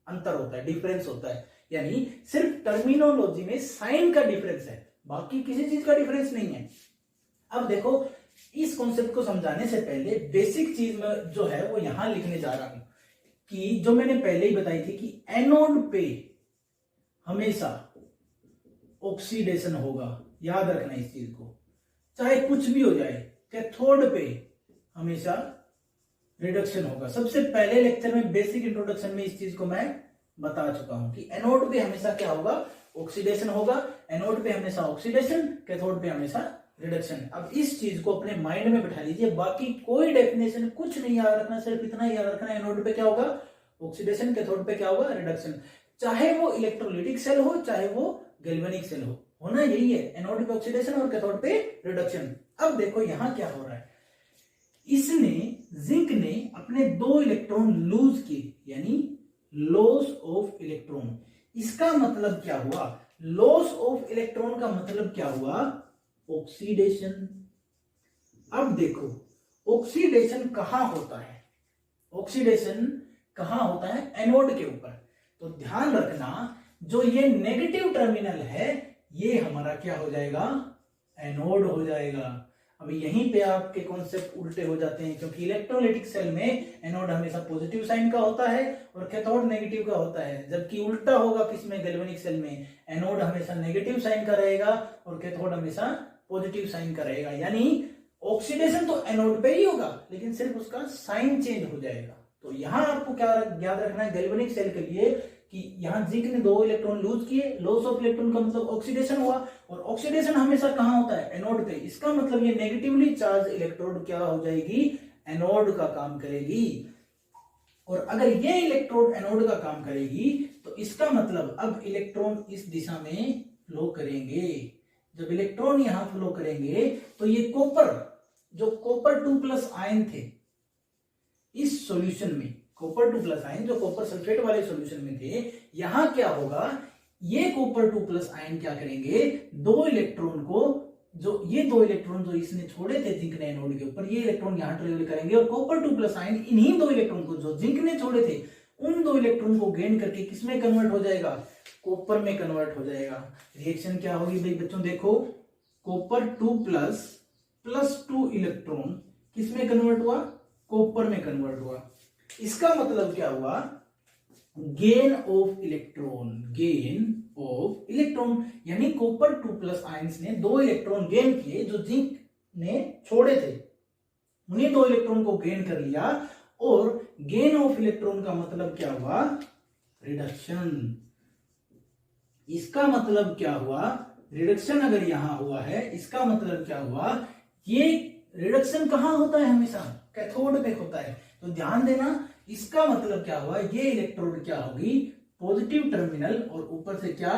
अंतर होता है, डिफरेंस होता है। यानी सिर्फ टर्मिनोलॉजी में साइन का डिफरेंस है, बाकी किसी चीज का डिफरेंस नहीं है। अब देखो, इस कॉन्सेप्ट को समझाने से पहले बेसिक चीज में जो है वो यहां लिखने जा रहा हूं कि जो मैंने पहले ही बताई थी कि एनोड पे हमेशा ऑक्सीडेशन होगा। याद रखना इस चीज को, चाहे कुछ भी हो जाए। कैथोड पे हमेशा रिडक्शन होगा। सबसे पहले लेक्चर में बेसिक इंट्रोडक्शन में इस चीज को मैं बता चुका हूं कि एनोड पे हमेशा क्या होगा, ऑक्सीडेशन होगा। एनोड पे हमेशा ऑक्सीडेशन, कैथोड पे हमेशा रिडक्शन। अब इस चीज को अपने माइंड में बैठा लीजिए, बाकी कोई डेफिनेशन कुछ नहीं याद रखना, सिर्फ इतना याद रखना, एनोड पे क्या होगा, ऑक्सीडेशन, कैथोड पे क्या होगा, रिडक्शन। चाहे वो इलेक्ट्रोलाइटिक सेल हो, चाहे वो गैल्वेनिक सेल हो, होना यही है, एनोड पे ऑक्सीडेशन और कैथोड पे रिडक्शन। अब देखो यहां क्या हो रहा है, इसने, जिंक ने अपने 2 इलेक्ट्रॉन लूज किए, यानी लॉस ऑफ इलेक्ट्रॉन। इसका मतलब क्या हुआ, लॉस ऑफ इलेक्ट्रॉन का मतलब क्या हुआ, ऑक्सीडेशन। अब देखो, ऑक्सीडेशन कहां होता है, ऑक्सीडेशन कहां होता है, एनोड के ऊपर। तो ध्यान रखना, जो ये नेगेटिव टर्मिनल है ये हमारा क्या हो जाएगा, एनोड हो जाएगा। अब यहीं पे आपके कॉन्सेप्ट उल्टे हो जाते हैं, क्योंकि इलेक्ट्रोलाइटिक सेल में एनोड हमेशा पॉजिटिव साइन का होता है और कैथोड नेगेटिव का होता है, जबकि उल्टा होगा किसमें, गैल्वेनिक सेल में एनोड हमेशा नेगेटिव साइन का रहेगा और कैथोड हमेशा पॉजिटिव साइन का रहेगा। यानी ऑक्सीडेशन तो एनोड पे ही होगा, लेकिन सिर्फ उसका साइन चेंज हो जाएगा। तो यहां आपको क्या याद रखना है गैल्वेनिक सेल के लिए कि यहां जिंक ने 2 इलेक्ट्रॉन लूज किए, लॉस ऑफ इलेक्ट्रॉन का मतलब ऑक्सीडेशन हुआ, और ऑक्सीडेशन हमेशा कहां होता है, एनोड पे। इसका मतलब ये नेगेटिवली चार्ज इलेक्ट्रोड क्या हो जाएगी, एनोड का काम करेगी। और अगर ये इलेक्ट्रोड एनोड का काम करेगी तो इसका मतलब अब इलेक्ट्रॉन इस दिशा में फ्लो करेंगे। जब इलेक्ट्रॉन यहां फ्लो करेंगे तो ये कॉपर, जो कॉपर 2+ आयन थे इस सॉल्यूशन में, कॉपर 2+ आयन जो कॉपर सल्फेट वाले सॉल्यूशन में थे, यहां क्या होगा, ये कॉपर 2+ आयन क्या करेंगे, 2 इलेक्ट्रॉन को, जो ये 2 इलेक्ट्रॉन जो इसने छोड़े थे जिंक ने एनोड के ऊपर, ये इलेक्ट्रॉन यहां ट्रेवल करेंगे और कॉपर 2+ आयन इन्हीं 2 इलेक्ट्रॉन को जो जिंक ने छोड़े थे उन 2 इलेक्ट्रॉन को गेन करके किसमें कन्वर्ट हो जाएगा, कॉपर में कन्वर्ट हो जाएगा। रिएक्शन क्या होगी भाई बच्चों, देखो कॉपर 2+ + 2 इलेक्ट्रॉन किसमें कन्वर्ट हुआ, कॉपर में कन्वर्ट हुआ। इसका मतलब क्या हुआ, gain of electron, gain of electron, यानी कॉपर 2+ आयंस ने 2 इलेक्ट्रॉन गेन किए जो जिंक ने छोड़े थे, उन्हीं 2 इलेक्ट्रॉन को गेन कर लिया। और गेन ऑफ इलेक्ट्रॉन का मतलब क्या हुआ, रिडक्शन। इसका मतलब क्या हुआ, रिडक्शन अगर यहां हुआ है, इसका मतलब क्या हुआ, ये रिडक्शन कहां होता है, हमेशा कैथोड पे होता है। तो ध्यान देना, इसका मतलब क्या हुआ, ये इलेक्ट्रोड क्या होगी, पॉजिटिव टर्मिनल, और ऊपर से क्या,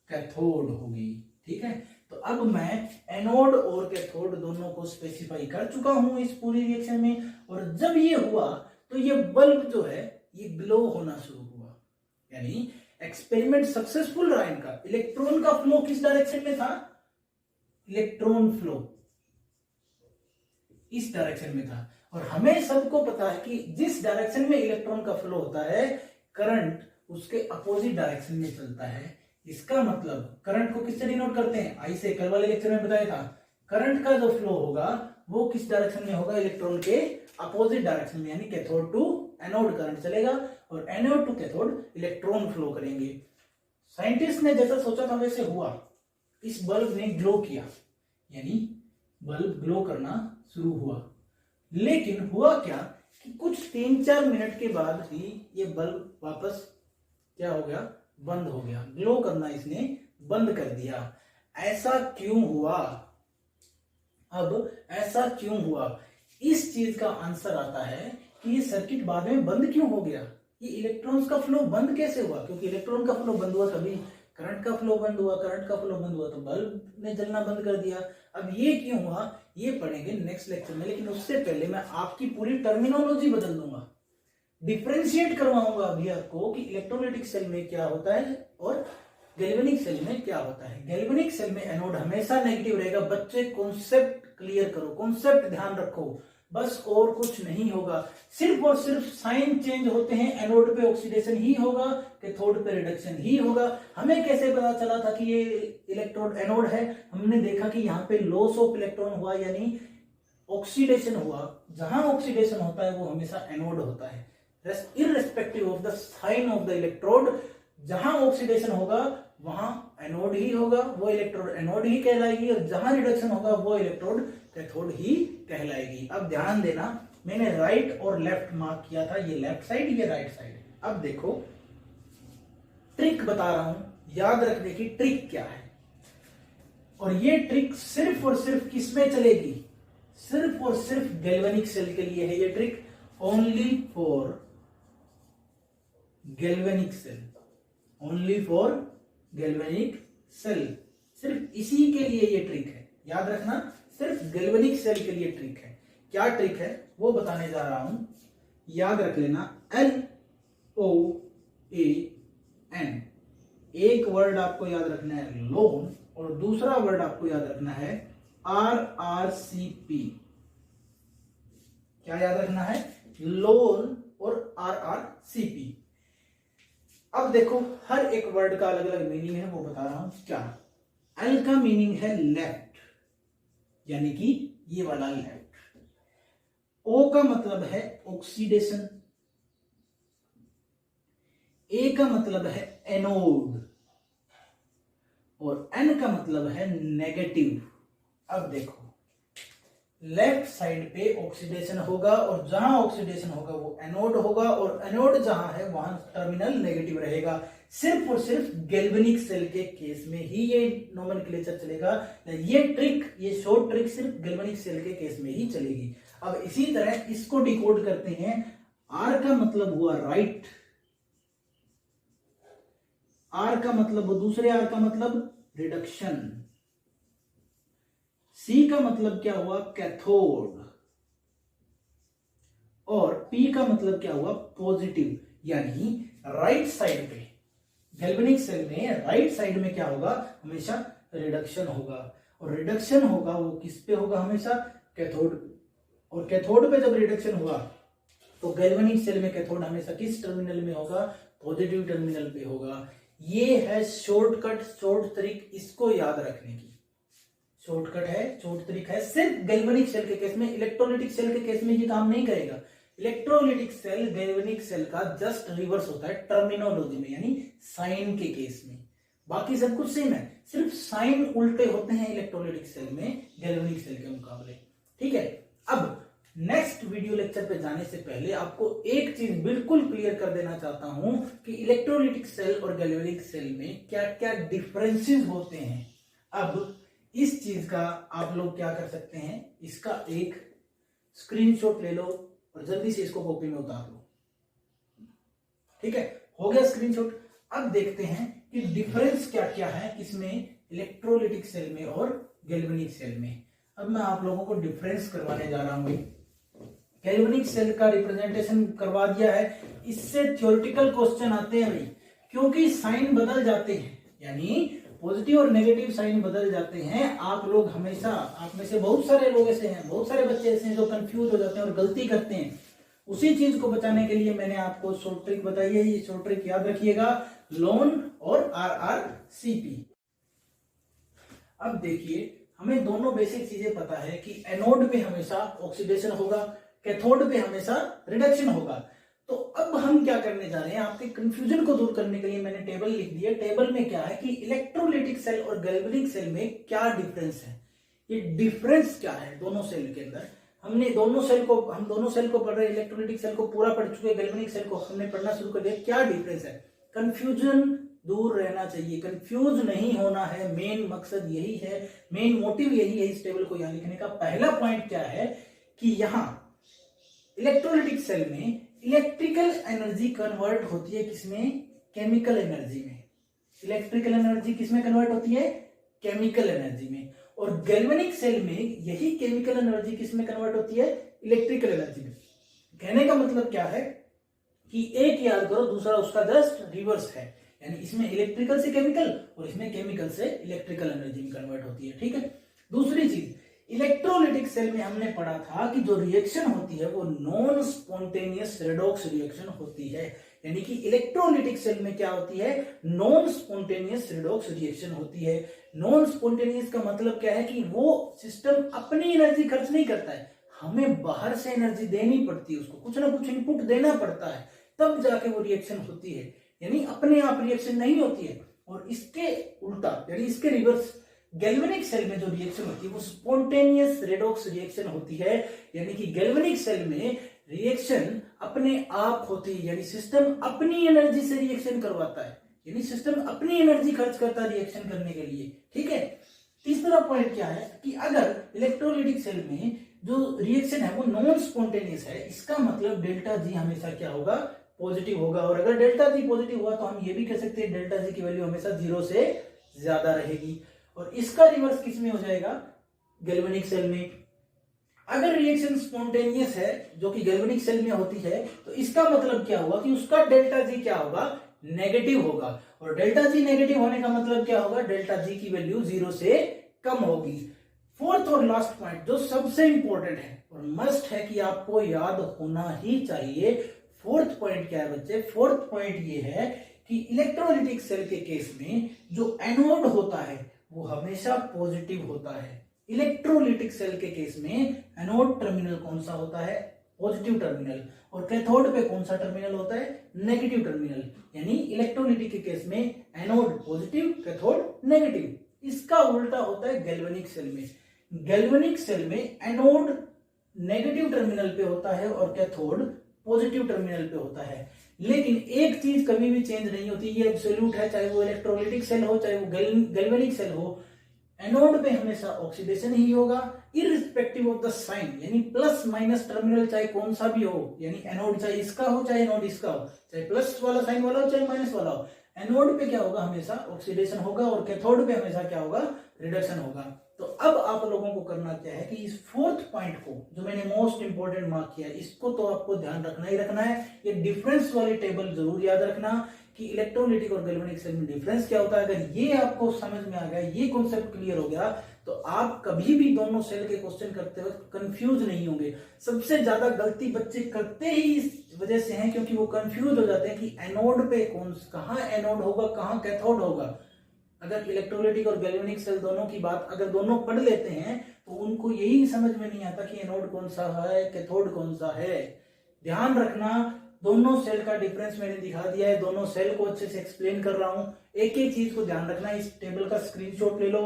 कैथोड होगी। ठीक है, तो अब मैं एनोड और कैथोड दोनों को स्पेसिफाई कर चुका हूं इस पूरी रिएक्शन में। और जब ये हुआ तो ये बल्ब जो है ये ग्लो होना शुरू हुआ, यानी एक्सपेरिमेंट सक्सेसफुल रहा इनका। इलेक्ट्रॉन का फ्लो किस डायरेक्शन में था, इलेक्ट्रॉन फ्लो इस डायरेक्शन में था। और हमें सबको पता है कि जिस डायरेक्शन में इलेक्ट्रॉन का फ्लो होता है, करंट उसके अपोजिट डायरेक्शन में चलता है। इसका मतलब करंट को किससे डिनोट करते हैं, आई से, कल वाले लेक्चर में बताया था। करंट का जो फ्लो होगा वो किस डायरेक्शन में होगा, इलेक्ट्रॉन के अपोजिट डायरेक्शन में, यानी कैथोड टू एनोड करंट चलेगा और anode to cathode electron flow करेंगे। साइंटिस्ट ने जैसा सोचा था वैसे हुआ, इस बल्ब ने ग्लो किया, यानी बल्ब ग्लो करना शुरू हुआ। लेकिन हुआ क्या कि कुछ 3-4 मिनट के बाद ही ये बल्ब वापस क्या हो गया, बंद हो गया, ग्लो करना इसने बंद कर दिया। ऐसा क्यों हुआ, अब ऐसा क्यों हुआ, इस चीज का आंसर आता है कि ये सर्किट बाद में बंद क्यों हो गया, ये इलेक्ट्रॉन्स का फ्लो बंद कैसे हुआ। क्योंकि इलेक्ट्रॉन का फ्लो बंद हुआ तभी करंट का फ्लो बंद हुआ, करंट का फ्लो बंद हुआ तो बल्ब ने जलना बंद कर दिया। अब ये क्यों हुआ ये पढ़ेंगे नेक्स्ट लेक्चर में, लेकिन उससे पहले मैं आपकी पूरी टर्मिनोलॉजी बदल दूंगा, डिफरेंशिएट करवाऊंगा अभी आपको कि इलेक्ट्रोलाइटिक सेल में क्या होता है और गैल्वेनिक सेल में क्या होता है। गैल्वेनिक सेल में एनोड हमेशा नेगेटिव रहेगा। बच्चे कॉन्सेप्ट क्लियर करो, कॉन्सेप्ट ध्यान रखो, बस और कुछ नहीं होगा। सिर्फ और सिर्फ साइन चेंज होते हैं, एनोड पे ऑक्सीडेशन ही होगा, कैथोड पे रिडक्शन ही होगा। हमें कैसे पता चला था कि ये इलेक्ट्रोड एनोड है, हमने देखा कि यहाँ पे लॉस ऑफ इलेक्ट्रॉन हुआ, यानी ऑक्सीडेशन हुआ। जहां ऑक्सीडेशन होता है वो हमेशा एनोड होता है, irrespective of the sign of the electrode. जहां ऑक्सीडेशन होगा वहां एनोड ही होगा, वो इलेक्ट्रोड एनोड ही कहलाएगी, और जहां रिडक्शन होगा वो इलेक्ट्रोड कैथोड ही कहलाएगी। अब ध्यान देना, मैंने राइट और लेफ्ट मार्क किया था, ये लेफ्ट साइड ये राइट साइड। अब देखो ट्रिक बता रहा हूं, याद रखने की ट्रिक क्या है। और ये ट्रिक सिर्फ और सिर्फ किसमें चलेगी, सिर्फ और सिर्फ गैल्वेनिक सेल के लिए है ये trick, only for galvanic cell, only for galvanic cell. सिर्फ इसी के लिए ये ट्रिक है, याद रखना, सिर्फ गैल्वेनिक सेल के लिए ट्रिक है। क्या ट्रिक है वो बताने जा रहा हूं, याद रख लेना, LOAN। एक वर्ड आपको याद रखना है लोन, और दूसरा वर्ड आपको याद रखना है RRCP। क्या याद रखना है, लोन और RRCP। अब देखो हर एक वर्ड का अलग अलग मीनिंग है, वो बता रहा हूं। क्या, एल का मीनिंग है लेफ्ट, यानी कि ये वाला लेफ्ट। O का मतलब है ऑक्सीडेशन, A का मतलब है एनोड और N का मतलब है नेगेटिव। अब देखो लेफ्ट साइड पे ऑक्सीडेशन होगा और जहां ऑक्सीडेशन होगा वो एनोड होगा और एनोड जहां है वहां टर्मिनल नेगेटिव रहेगा। सिर्फ और सिर्फ गैल्वेनिक सेल के केस में ही ये नोमेनक्लेचर चलेगा। ये ट्रिक, ये शॉर्ट ट्रिक सिर्फ गैल्वेनिक सेल के केस में ही चलेगी। अब इसी तरह इसको डिकोड करते हैं। आर का मतलब हुआ राइट, आर का मतलब, दूसरे आर का मतलब रिडक्शन, सी का मतलब क्या हुआ कैथोड और पी का मतलब क्या हुआ पॉजिटिव। यानी राइट साइड पे गैल्वेनिक सेल में राइट साइड में क्या होगा, हमेशा रिडक्शन होगा और रिडक्शन होगा वो किस पे होगा, हमेशा कैथोड। और कैथोड पे जब रिडक्शन हुआ तो गैल्वेनिक सेल में कैथोड हमेशा किस टर्मिनल में होगा, पॉजिटिव टर्मिनल पे होगा। ये है शॉर्टकट, शॉर्ट ट्रिक, इसको याद रखने की शॉर्टकट है, शॉर्ट ट्रिक है। सिर्फ गैल्वेनिक सेल के केस में, इलेक्ट्रोलाइटिक सेल के केस में ये काम नहीं करेगा। इलेक्ट्रोलाइटिक सेल गैल्वेनिक सेल का जस्ट रिवर्स होता है टर्मिनोलॉजी में, यानी साइन के केस में। बाकी सब कुछ सेम है, सिर्फ साइन उल्टे होते हैं इलेक्ट्रोलाइटिक सेल में गैल्वेनिक सेल के मुकाबले। ठीक है, अब नेक्स्ट वीडियो लेक्चर पे जाने से पहले आपको एक चीज बिल्कुल क्लियर कर देना चाहता हूं कि इलेक्ट्रोलाइटिक सेल और गैल्वेनिक सेल में क्या क्या डिफरेंसेस होते हैं। अब इस चीज का आप लोग क्या कर सकते हैं, इसका एक स्क्रीनशॉट ले लो और जल्दी से इसको कॉपी में उतार लो। ठीक है, हो गया स्क्रीनशॉट। अब देखते हैं कि डिफरेंस क्या क्या है इसमें, इलेक्ट्रोलाइटिक सेल में और गैल्वेनिक सेल में। अब मैं आप लोगों को डिफरेंस करवाने जा रहा हूं। गैल्वेनिक सेल का रिप्रेजेंटेशन करवा दिया है, इससे थ्योरेटिकल क्वेश्चन आते हैं भाई, क्योंकि साइन बदल जाते हैं, यानी पॉजिटिव और नेगेटिव साइन बदल जाते हैं। आप लोग हमेशा, आप में से बहुत सारे लोग ऐसे हैं, बहुत सारे बच्चे ऐसे हैं जो कंफ्यूज हो जाते हैं और गलती करते हैं। उसी चीज को बचाने के लिए मैंने आपको शॉर्ट ट्रिक बताई है, ये शॉर्ट ट्रिक याद रखिएगा, लोन और RRCP। अब देखिए, हमें दोनों बेसिक चीजें पता है कि एनोड पे हमेशा ऑक्सीडेशन होगा, कैथोड पे हमेशा रिडक्शन होगा। तो अब हम क्या करने जा रहे हैं, आपके कंफ्यूजन को दूर करने के लिए मैंने टेबल लिख दिया। टेबल में क्या है कि इलेक्ट्रोलाइटिक सेल और गैल्वेनिक सेल में क्या डिफरेंस है, ये डिफरेंस क्या है दोनों सेल के अंदर। हम दोनों सेल को पढ़ रहे हैं, इलेक्ट्रोलाइटिक सेल को पूरा पढ़ चुके, गैल्वेनिक सेल को हमने पढ़ना शुरू कर दिया। क्या डिफरेंस है, कंफ्यूजन दूर रहना चाहिए, कंफ्यूज नहीं होना है, मेन मकसद यही है, मेन मोटिव यही है इस टेबल को यहां लिखने का। पहला पॉइंट क्या है कि यहां इलेक्ट्रोलाइटिक सेल में इलेक्ट्रिकल एनर्जी कन्वर्ट होती है किसमें, केमिकल एनर्जी में। इलेक्ट्रिकल एनर्जी किसमें कन्वर्ट होती है, केमिकल एनर्जी में। और गैल्वेनिक सेल में यही केमिकल एनर्जी किसमें कन्वर्ट होती है, इलेक्ट्रिकल एनर्जी में। कहने का मतलब क्या है कि एक याद करो, दूसरा उसका जस्ट रिवर्स है, यानी इसमें इलेक्ट्रिकल से केमिकल और इसमें केमिकल से इलेक्ट्रिकल एनर्जी में कन्वर्ट होती है। ठीक है, दूसरी चीज, इलेक्ट्रोलाइटिक सेल में हमने पढ़ा था कि जो रिएक्शन होती है वो नॉन स्पॉन्टेनियस रेडॉक्स रिएक्शन होती है। यानी कि इलेक्ट्रोलाइटिक सेल में क्या होती है, नॉन स्पॉन्टेनियस रेडॉक्स रिएक्शन होती है। नॉन स्पॉन्टेनियस का मतलब क्या है कि वो सिस्टम अपनी एनर्जी खर्च नहीं करता है, हमें बाहर से एनर्जी देनी पड़ती है, उसको कुछ ना कुछ इनपुट देना पड़ता है, तब जाके वो रिएक्शन होती है, यानी अपने आप रिएक्शन नहीं होती है। और इसके उल्टा, यानी इसके रिवर्स, गैल्वेनिक सेल में जो रिएक्शन होती है वो स्पॉन्टेनियस रेडॉक्स रिएक्शन होती है। यानी कि गैल्वेनिक सेल में रिएक्शन अपने आप होती है, यानी सिस्टम अपनी एनर्जी से रिएक्शन करवाता है, यानी सिस्टम अपनी एनर्जी खर्च करता है रिएक्शन करने के लिए। ठीक है, तीसरा पॉइंट क्या है कि अगर इलेक्ट्रोलाइटिक सेल में जो रिएक्शन है वो नॉन स्पॉन्टेनियस है, इसका मतलब डेल्टा जी हमेशा क्या होगा, पॉजिटिव होगा। और अगर डेल्टा जी पॉजिटिव हुआ तो हम ये भी कह सकते हैं डेल्टा जी की वैल्यू हमेशा 0 से ज्यादा रहेगी। और इसका रिवर्स किस में हो जाएगा, गैल्वेनिक सेल में। अगर रिएक्शन स्पॉन्टेनियस है जो कि गैल्वेनिक सेल में होती है, तो इसका मतलब क्या होगा कि उसका डेल्टा जी क्या होगा, नेगेटिव होगा। और डेल्टा जी नेगेटिव होने का मतलब क्या होगा, डेल्टा जी की वैल्यू 0 से कम होगी। फोर्थ और लास्ट पॉइंट जो सबसे इंपॉर्टेंट है और मस्ट है कि आपको याद होना ही चाहिए, फोर्थ पॉइंट क्या है बच्चे, फोर्थ पॉइंट ये है कि इलेक्ट्रोलाइटिक सेल के केस में जो एनोड होता है वो हमेशा पॉजिटिव होता है। इलेक्ट्रोलिटिक सेल के केस में एनोड टर्मिनल कौन सा होता है? Positive terminal. और कैथोड पे कौन सा टर्मिनल होता है? Negative terminal. यानी इलेक्ट्रोलिटिक के केस में एनोड पॉजिटिव, कैथोड नेगेटिव। इसका उल्टा होता है गैल्वेनिक सेल में। गैल्वेनिक सेल में एनोड नेगेटिव टर्मिनल पे होता है और कैथोड पॉजिटिव टर्मिनल पे होता है। लेकिन एक चीज कभी भी चेंज नहीं होती, ये एब्सोल्यूट है, चाहे वो इलेक्ट्रोलिटिक सेल हो चाहे वो गैल्वेनिक सेल हो, एनोड पे हमेशा ऑक्सीडेशन ही होगा इररिस्पेक्टिव ऑफ द साइन। यानी प्लस माइनस टर्मिनल चाहे कौन सा भी हो, यानी एनोड चाहे इसका हो चाहे एनोड इसका हो, चाहे प्लस वाला साइन वाला हो चाहे माइनस वाला हो, एनोड पे क्या होगा? हमेशा ऑक्सीडेशन होगा और कैथोड पे हमेशा क्या होगा? रिडक्शन होगा। तो अब आप लोगों को करना क्या है कि इस फोर्थ पॉइंट को जो मैंने मोस्ट इंपोर्टेंट मार्क किया, इसको तो आपको ध्यान रखना ही रखना है। ये डिफरेंस वाली टेबल जरूर याद रखना कि इलेक्ट्रोलिटिक और गैल्वेनिक सेल में डिफरेंस क्या होता है। अगर ये आपको समझ में आ गया, ये कॉन्सेप्ट क्लियर हो गया, तो आप कभी भी दोनों सेल के क्वेश्चन करते वक्त कंफ्यूज नहीं होंगे। सबसे ज्यादा गलती बच्चे करते ही इस वजह से हैं क्योंकि वो कंफ्यूज हो जाते हैं कि एनोड पे कहाँ एनोड होगा, कहाँ कैथोड होगा। अगर इलेक्ट्रोलिटिक और गैल्वेनिक सेल दोनों की बात अगर दोनों पढ़ लेते हैं तो उनको यही समझ में नहीं आता कि एनोड कौन सा है, कैथोड कौन सा है। ध्यान रखना, दोनों सेल का डिफरेंस मैंने दिखा दिया है, दोनों सेल को अच्छे से एक्सप्लेन कर रहा हूं। एक एक चीज को ध्यान रखना, इस टेबल का स्क्रीनशॉट ले लो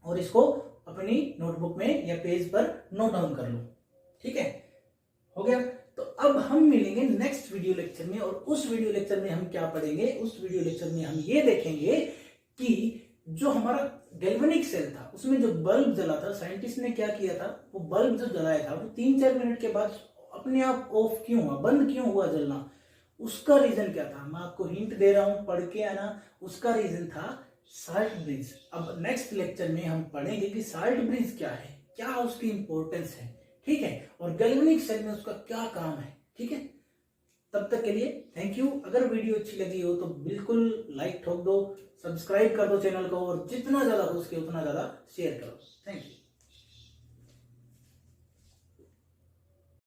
और इसको अपनी नोटबुक में या पेज पर नोट डाउन कर लो। ठीक है, हो गया। तो अब हम मिलेंगे नेक्स्ट वीडियो लेक्चर में, और उस वीडियो लेक्चर में हम क्या पढ़ेंगे? उस वीडियो लेक्चर में हम ये देखेंगे कि जो हमारा गैल्वेनिक सेल था उसमें जो बल्ब जला था, साइंटिस्ट ने क्या किया था, वो बल्ब जो जलाया था वो 3-4 मिनट के बाद अपने आप ऑफ क्यों हुआ, बंद क्यों हुआ जलना? उसका रीजन क्या था? मैं आपको हिंट दे रहा हूं, पढ़ के आना। उसका रीजन था साल्ट ब्रिज। अब नेक्स्ट लेक्चर में हम पढ़ेंगे कि साल्ट ब्रिज क्या है, क्या उसकी इंपॉर्टेंस है। ठीक है, और गैल्वेनिक सेल में उसका क्या काम है। ठीक है, तब तक के लिए थैंक यू। अगर वीडियो अच्छी लगी हो तो बिल्कुल लाइक ठोक दो, सब्सक्राइब कर दो चैनल को, और जितना ज्यादा हो सके उतना ज्यादा शेयर करो। Thank you.